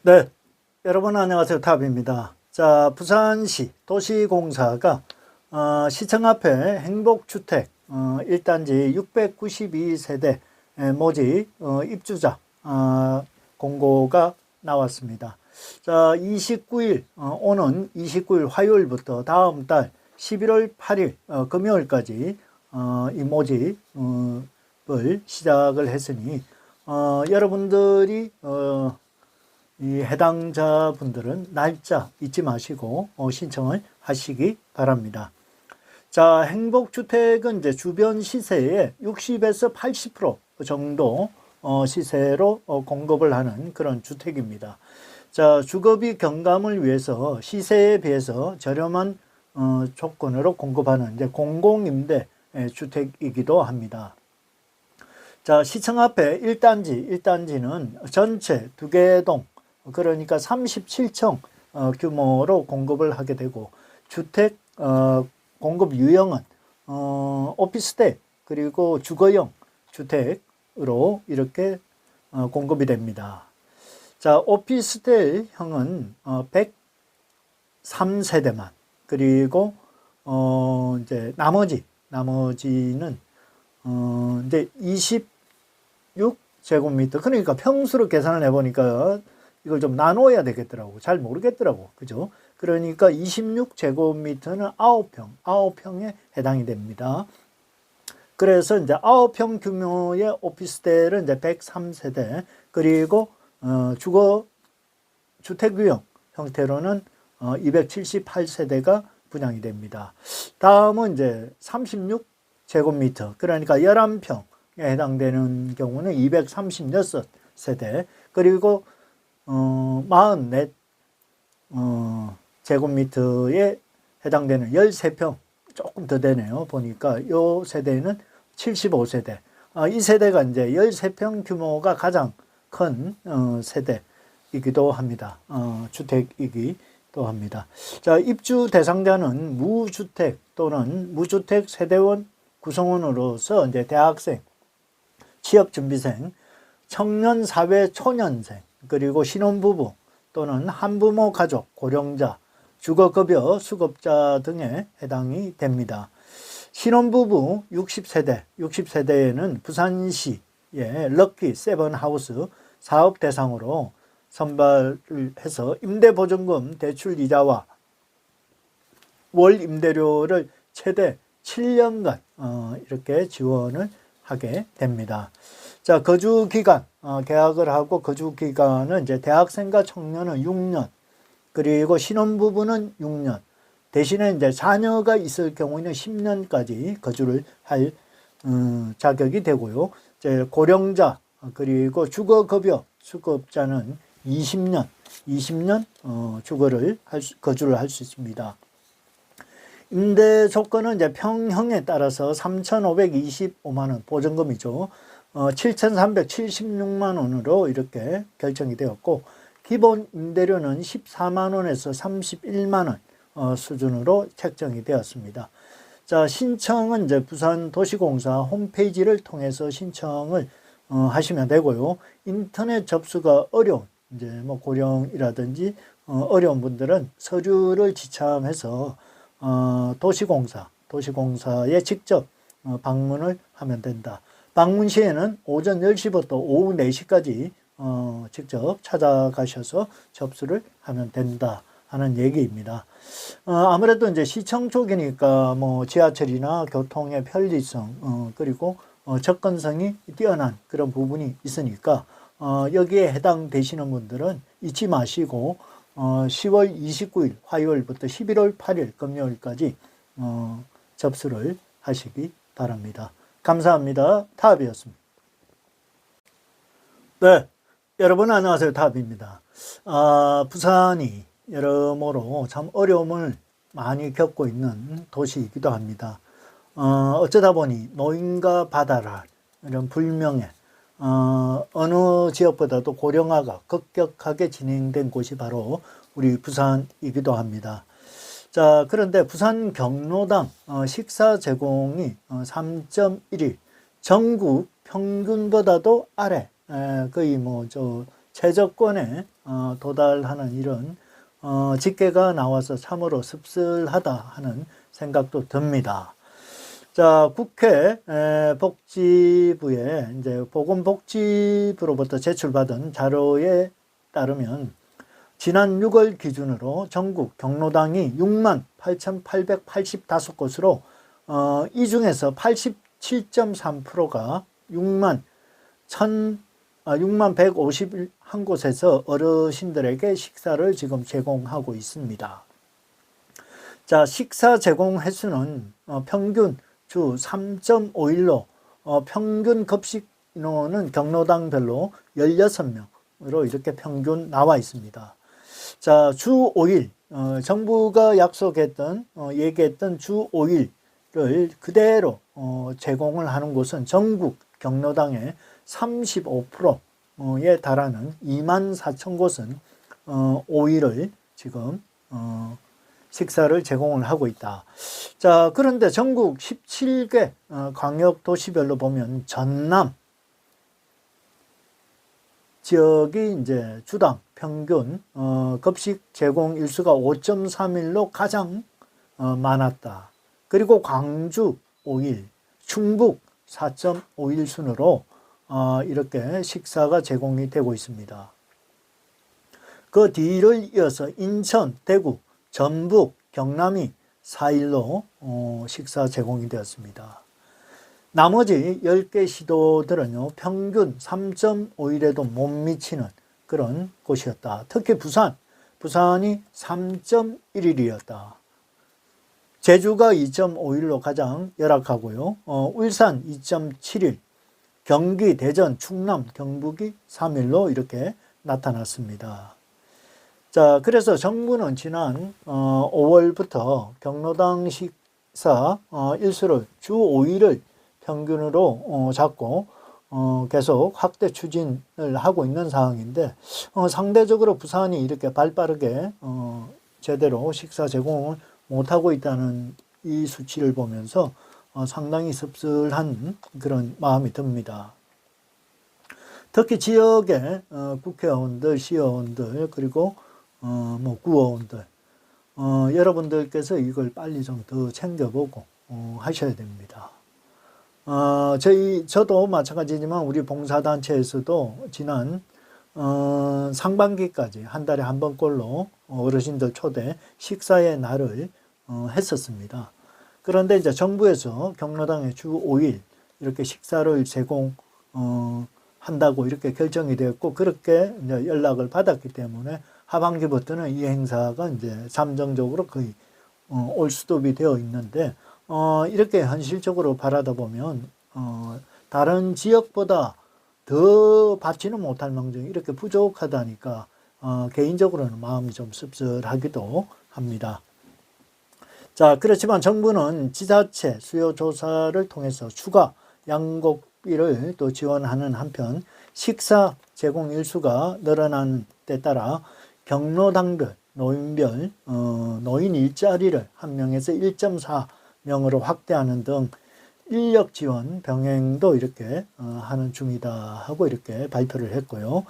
네, 여러분 안녕하세요. 탑입니다. 자, 부산시 도시공사가 시청 앞에 행복주택 1단지 692세대 모집 입주자 공고가 나왔습니다. 자, 29일 오는 29일 화요일부터 다음 달 11월 8일 금요일까지 이 모집을 시작을 했으니 여러분들이 이 해당자분들은 날짜 잊지 마시고 신청을 하시기 바랍니다. 자, 행복주택은 이제 주변 시세의 60에서 80% 정도 시세로 공급을 하는 그런 주택입니다. 자, 주거비 경감을 위해서 시세에 비해서 저렴한 조건으로 공급하는 이제 공공임대 주택이기도 합니다. 자, 시청 앞에 1단지는 전체 2개 동, 그러니까 37층 규모로 공급을 하게 되고, 주택 공급 유형은 오피스텔 그리고 주거용 주택으로 이렇게 공급이 됩니다. 자, 오피스텔형은 103세대만, 그리고 이제 나머지는 이제 26제곱미터, 그러니까 평수로 계산을 해보니까 이걸 좀 나눠야 되겠더라고. 잘 모르겠더라고. 그죠? 그러니까 26제곱미터는 9평에 해당이 됩니다. 그래서 이제 9평 규모의 오피스텔은 이제 103세대, 그리고 주택유형 형태로는 278세대가 분양이 됩니다. 다음은 이제 36제곱미터, 그러니까 11평에 해당되는 경우는 236세대, 그리고 44 제곱미터에 해당되는 13평, 조금 더 되네요. 보니까 이 세대는 75세대. 이 세대가 이제 13평 규모가 가장 큰 세대이기도 합니다. 주택이기도 합니다. 자, 입주 대상자는 무주택 또는 무주택 세대원 구성원으로서 이제 대학생, 취업준비생, 청년 사회 초년생, 그리고 신혼부부 또는 한부모 가족, 고령자, 주거급여 수급자 등에 해당이 됩니다. 신혼부부 60세대에는 부산시의 럭키 세븐하우스 사업 대상으로 선발을 해서 임대보증금 대출 이자와 월 임대료를 최대 7년간 이렇게 지원을 하게 됩니다. 자, 거주기간, 계약을 하고 거주기간은 이제 대학생과 청년은 6년, 그리고 신혼부부는 6년, 대신에 이제 자녀가 있을 경우에는 10년까지 거주를 할 자격이 되고요. 이제 고령자, 그리고 주거급여 수급자는 20년 거주를 할 수 있습니다. 임대 조건은 이제 평형에 따라서 3,525만 원 보증금이죠. 7,376만 원으로 이렇게 결정이 되었고, 기본 임대료는 14만 원에서 31만 원 수준으로 책정이 되었습니다. 자, 신청은 이제 부산도시공사 홈페이지를 통해서 신청을 하시면 되고요. 인터넷 접수가 어려운, 이제 뭐 고령이라든지 어려운 분들은 서류를 지참해서 도시공사에 직접 방문을 하면 된다. 방문 시에는 오전 10시부터 오후 4시까지 직접 찾아가셔서 접수를 하면 된다 하는 얘기입니다. 아무래도 이제 시청 쪽이니까 뭐 지하철이나 교통의 편리성, 그리고 접근성이 뛰어난 그런 부분이 있으니까 여기에 해당되시는 분들은 잊지 마시고 10월 29일 화요일부터 11월 8일 금요일까지 접수를 하시기 바랍니다. 감사합니다. 탑이었습니다. 네, 여러분 안녕하세요. 탑입니다. 부산이 여러모로 참 어려움을 많이 겪고 있는 도시이기도 합니다. 어쩌다 보니 노인과 바다라 이런 불명예, 어느 지역보다도 고령화가 급격하게 진행된 곳이 바로 우리 부산이기도 합니다. 자, 그런데 부산 경로당 식사 제공이 3.1일, 전국 평균보다도 아래, 거의 뭐 최저권에 도달하는 이런 집계가 나와서 참으로 씁쓸하다 하는 생각도 듭니다. 자, 국회 복지부에 이제 보건복지부로부터 제출받은 자료에 따르면 지난 6월 기준으로 전국 경로당이 68,885곳으로 이 중에서 87.3%가 6,151곳에서 어르신들에게 식사를 지금 제공하고 있습니다. 자, 식사 제공 횟수는 평균 주 3.5일로 평균 급식 인원은 경로당별로 16명으로 이렇게 평균 나와 있습니다. 자, 주 5일 정부가 약속했던 얘기했던 주 5일을 그대로 제공을 하는 곳은 전국 경로당의 35%에 달하는 24,000곳은 5일을 지금 식사를 제공을 하고 있다. 자, 그런데 전국 17개 광역도시별로 보면 전남 지역이 이제 주당 평균 급식 제공 일수가 5.3일로 가장 많았다. 그리고 광주 5일, 충북 4.5일 순으로 이렇게 식사가 제공이 되고 있습니다. 그 뒤를 이어서 인천, 대구, 전북, 경남이 4일로 식사 제공이 되었습니다. 나머지 10개 시도들은요, 평균 3.5일에도 못 미치는 그런 곳이었다. 특히 부산이 3.1일이었다. 제주가 2.5일로 가장 열악하고요. 울산 2.7일, 경기, 대전, 충남, 경북이 3일로 이렇게 나타났습니다. 자, 그래서 정부는 지난 5월부터 경로당 식사 일수를 주 5일을 평균으로 잡고 계속 확대 추진을 하고 있는 상황인데 상대적으로 부산이 이렇게 발빠르게 제대로 식사 제공을 못하고 있다는 이 수치를 보면서 상당히 씁쓸한 그런 마음이 듭니다. 특히 지역의 국회의원들, 시의원들, 그리고 구의원들, 여러분들께서 이걸 빨리 좀 더 챙겨보고 하셔야 됩니다. 저도 마찬가지지만 우리 봉사단체에서도 지난 상반기까지 한 달에 한 번꼴로 어르신들 초대 식사의 날을 했었습니다. 그런데 이제 정부에서 경로당에 주 5일 이렇게 식사를 제공한다고 이렇게 결정이 되었고 그렇게 이제 연락을 받았기 때문에 하반기부터는 이 행사가 이제 잠정적으로 거의 올 스톱이 되어 있는데 이렇게 현실적으로 바라다 보면 다른 지역보다 더 받지는 못할 망정 이렇게 부족하다니까 개인적으로는 마음이 좀 씁쓸하기도 합니다. 자, 그렇지만 정부는 지자체 수요 조사를 통해서 추가 양곡비를 또 지원하는 한편 식사 제공 일수가 늘어난 데 따라 경로당별, 노인별, 노인 일자리를 1명에서 1.4명으로 확대하는 등 인력 지원 병행도 이렇게 하는 중이다 하고 이렇게 발표를 했고요.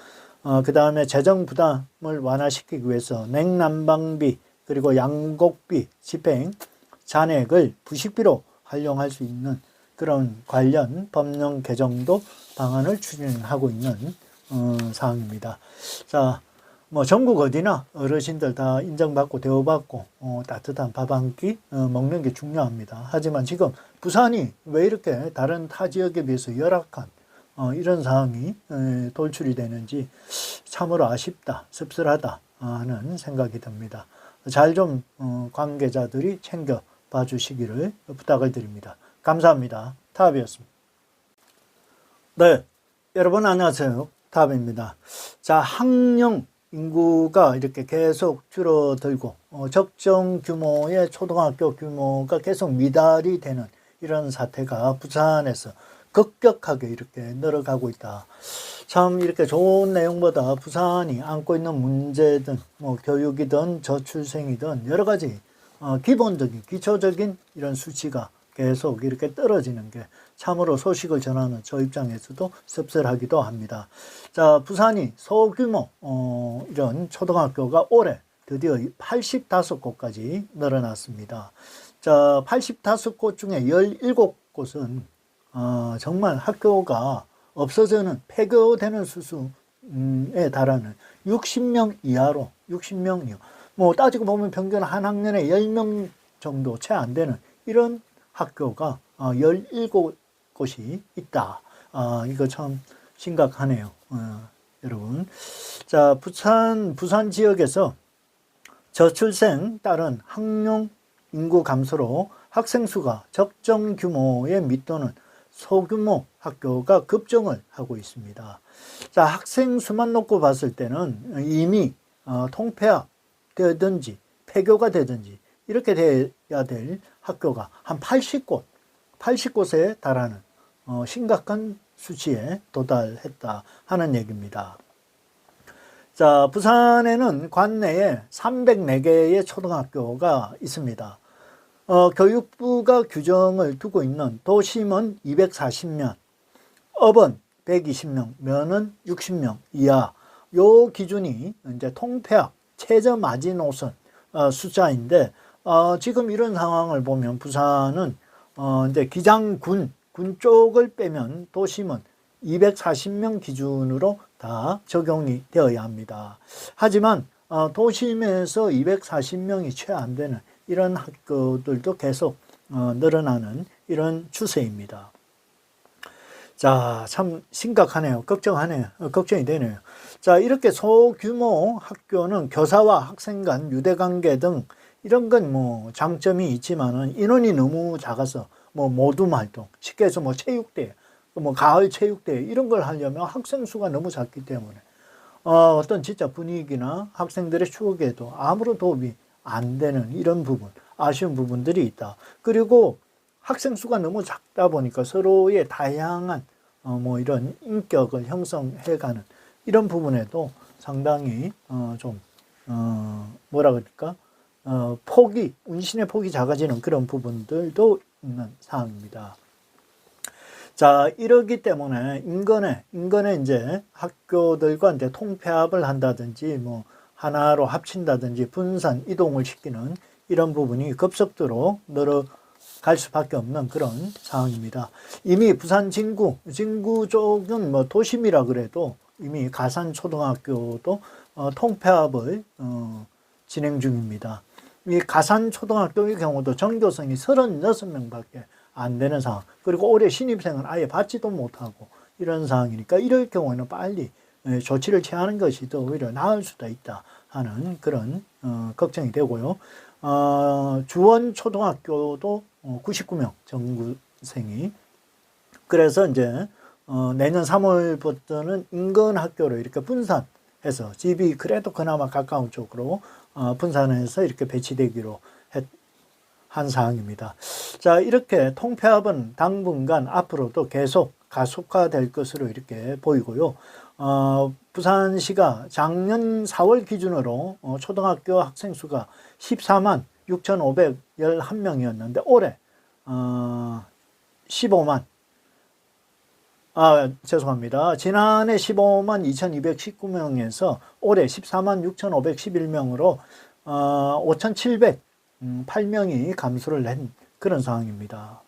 그 다음에 재정 부담을 완화시키기 위해서 냉난방비 그리고 양곡비 집행 잔액을 부식비로 활용할 수 있는 그런 관련 법령 개정도 방안을 추진하고 있는 사항입니다. 자, 뭐 전국 어디나 어르신들 다 인정받고 대우받고 따뜻한 밥 한 끼 먹는 게 중요합니다. 하지만 지금 부산이 왜 이렇게 다른 타 지역에 비해서 열악한 이런 상황이 돌출이 되는지 참으로 아쉽다, 씁쓸하다 하는 생각이 듭니다. 잘 좀 관계자들이 챙겨봐 주시기를 부탁을 드립니다. 감사합니다. 탑이었습니다. 네, 여러분 안녕하세요. 탑입니다. 자, 학령 인구가 이렇게 계속 줄어들고 적정 규모의 초등학교 규모가 계속 미달이 되는 이런 사태가 부산에서 급격하게 이렇게 늘어가고 있다. 참 이렇게 좋은 내용보다 부산이 안고 있는 문제든 뭐 교육이든 저출생이든 여러 가지 기본적인 기초적인 이런 수치가 계속 이렇게 떨어지는 게 참으로 소식을 전하는 저 입장에서도 씁쓸하기도 합니다. 자, 부산이 소규모 이런 초등학교가 올해 드디어 85곳까지 늘어났습니다. 자, 85곳 중에 17곳은 정말 학교가 없어지는 폐교되는 수준에 달하는 60명 이하로 60명 이하. 뭐 따지고 보면 평균 한 학년에 10명 정도 채 안 되는 이런 학교가 17곳이 있다. 이거 참 심각하네요. 여러분. 자, 부산 지역에서 저출생 따른 학령 인구 감소로 학생 수가 적정 규모에 밑도는 소규모 학교가 급증을 하고 있습니다. 자, 학생 수만 놓고 봤을 때는 이미 통폐합 되든지 폐교가 되든지 이렇게 돼야 될 학교가 한 80곳에 달하는 심각한 수치에 도달했다 하는 얘기입니다. 자, 부산에는 관내에 304개의 초등학교가 있습니다. 교육부가 규정을 두고 있는 도심은 240명, 업은 120명, 면은 60명 이하. 요 기준이 이제 통폐합 최저 마지노선 숫자인데 지금 이런 상황을 보면 부산은 이제 기장군 쪽을 빼면 도심은 240명 기준으로 다 적용이 되어야 합니다. 하지만 도심에서 240명이 채 안 되는 이런 학교들도 계속 늘어나는 이런 추세입니다. 자, 참 심각하네요. 걱정이 되네요. 자, 이렇게 소규모 학교는 교사와 학생 간 유대관계 등 이런 건 뭐 장점이 있지만은 인원이 너무 작아서 뭐 모둠 활동, 쉽게 해서 뭐 체육대회, 뭐 가을 체육대회 이런 걸 하려면 학생 수가 너무 작기 때문에 어떤 진짜 분위기나 학생들의 추억에도 아무런 도움이 안 되는 이런 부분, 아쉬운 부분들이 있다. 그리고 학생 수가 너무 작다 보니까 서로의 다양한 뭐 이런 인격을 형성해가는 이런 부분에도 상당히 좀 뭐라 그럴까 운신의 폭이 작아지는 그런 부분들도 있는 사항입니다. 자, 이러기 때문에 인근에 이제 학교들과 이제 통폐합을 한다든지 뭐 하나로 합친다든지 분산 이동을 시키는 이런 부분이 급속도로 늘어갈 수밖에 없는 그런 상황입니다. 이미 부산 진구 쪽은 뭐 도심이라 그래도 이미 가산 초등학교도 통폐합을 진행 중입니다. 이 가산 초등학교의 경우도 전교생이 36명밖에 안 되는 상황. 그리고 올해 신입생은 아예 받지도 못하고 이런 상황이니까 이럴 경우에는 빨리 조치를 취하는 것이 더 오히려 나을 수도 있다 하는 그런 걱정이 되고요. 주원 초등학교도 99명 전구생이. 그래서 이제 내년 3월부터는 인근 학교로 이렇게 분산해서 집이 그래도 그나마 가까운 쪽으로 분산해서 이렇게 배치되기로 한 사항입니다. 자, 이렇게 통폐합은 당분간 앞으로도 계속 가속화될 것으로 이렇게 보이고요. 부산시가 작년 4월 기준으로 초등학교 학생 수가 14만 6,511명이었는데 올해 15만 죄송합니다. 지난해 15만 2,219명에서 올해 14만 6,511명으로 5,708명이 감소를 한 그런 상황입니다.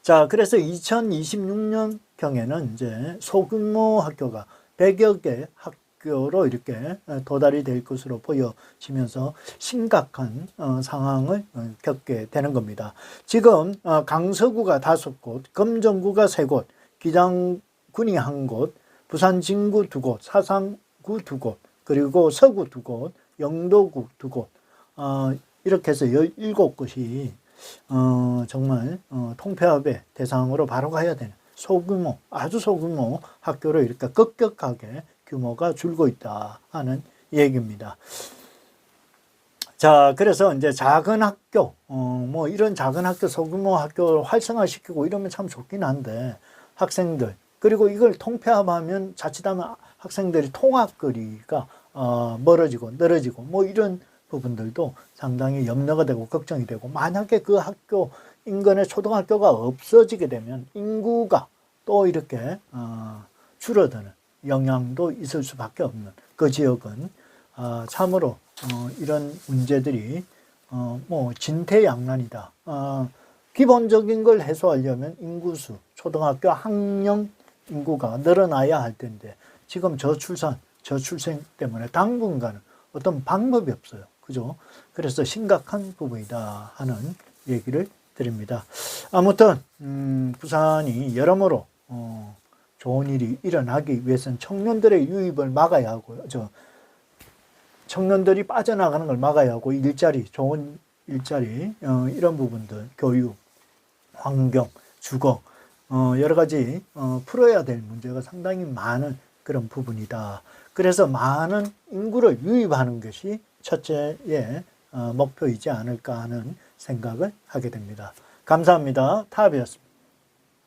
자, 그래서 2026년경에는 이제 소규모 학교가 100여 개 학교로 이렇게 도달이 될 것으로 보여지면서 심각한 상황을 겪게 되는 겁니다. 지금 강서구가 5곳, 금정구가 3곳, 기장군이 1곳, 부산 진구 2곳, 사상구 2곳, 그리고 서구 2곳, 영도구 2곳, 이렇게 해서 17곳이 정말 통폐합의 대상으로 바로 가야 되는 소규모, 아주 소규모 학교로 이렇게 급격하게 규모가 줄고 있다 하는 얘기입니다. 자, 그래서 이제 작은 학교, 뭐 이런 작은 학교, 소규모 학교를 활성화시키고 이러면 참 좋긴 한데 학생들, 그리고 이걸 통폐합하면 자칫하면 학생들이 통학거리가 멀어지고 늘어지고 뭐 이런 부분들도 상당히 염려가 되고 걱정이 되고, 만약에 그 학교 인근에 초등학교가 없어지게 되면 인구가 또 이렇게 줄어드는 영향도 있을 수밖에 없는 그 지역은 참으로 이런 문제들이 뭐 진퇴양난이다. 기본적인 걸 해소하려면 인구수, 초등학교 학령 인구가 늘어나야 할 텐데 지금 저출생 때문에 당분간은 어떤 방법이 없어요. 그죠? 그래서 심각한 부분이다 하는 얘기를 드립니다. 아무튼 부산이 여러모로 좋은 일이 일어나기 위해서는 청년들의 유입을 막아야 하고요. 청년들이 빠져나가는 걸 막아야 하고 일자리, 좋은 일자리 이런 부분들, 교육, 환경, 주거 여러 가지 풀어야 될 문제가 상당히 많은 그런 부분이다. 그래서 많은 인구를 유입하는 것이 첫째의 목표이지 않을까 하는 생각을 하게 됩니다. 감사합니다. 타협이었습니다.